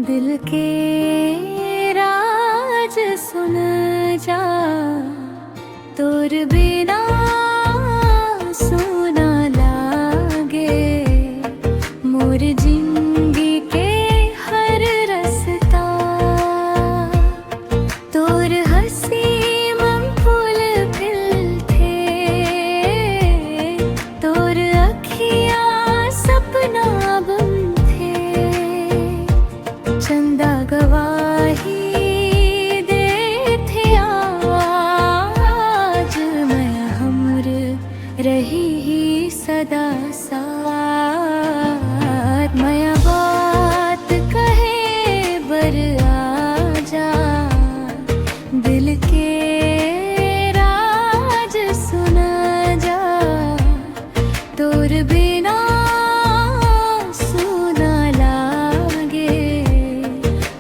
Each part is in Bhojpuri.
दिल के राज सुन जा, तोर बिना सुना लागे मोर जिंदगी के हर रस्ता। तोर हंसी मन फूल खिल थे, तोर अखियाँ सपना बन थे। चंदा गवाही दे थे आज, मैं हमर रही ही सदा साथ। माया बात कहे बर आजा, दिल के राज सुन जा, तोर बिना सुना लागे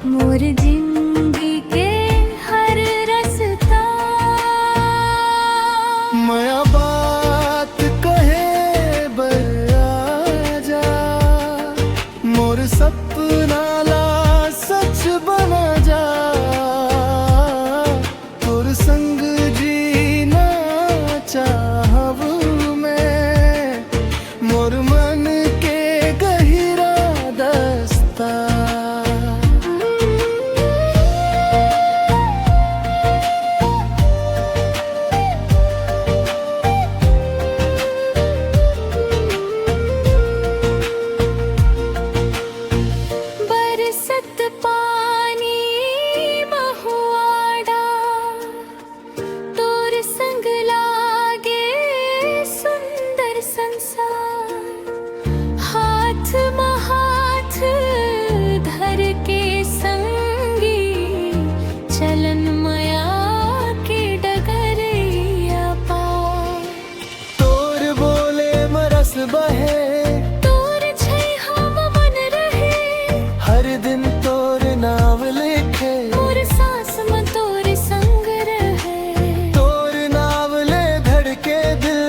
मोर जिंदगी के हर रस्ता। माया बात कहे बर आजा, मोर सपना ला सच बना जा। तोर संग जीना चाहब मैं, मोर मन के गहिरा दस्ता। बरसत पानी महुआड़ा, तोर संग लागे सुंदर संसार। हाथ में हाथ धर के संगी, चलन माया के डगरिया पार। तोर बोले मरस बहे, तोर छैहा मन रहे, हर दिन तोर नाम लिखे। मोर सांस में तोर संग रहे, तोर नाम ले धड़के दिल,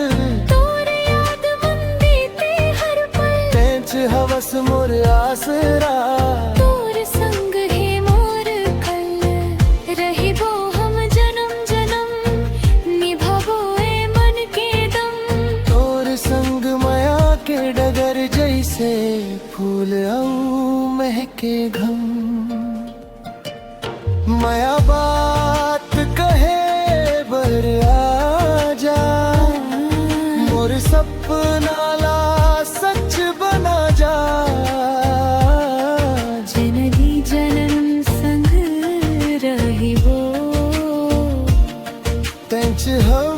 तोर याद मन बीते हर पल। तेंच हवस मोर आसरा। तोर संग ही मोर कल, रहिबो हम जन्म जन्म, निभाबो ए मन के दम। तोर संग माया के डगर जैसे फूल आऊ महके घम। माया बात कहे बर आजा, मोर सपना ला सच बना जा। जिंदगी जन्म संग रहिबो, तेंच हवस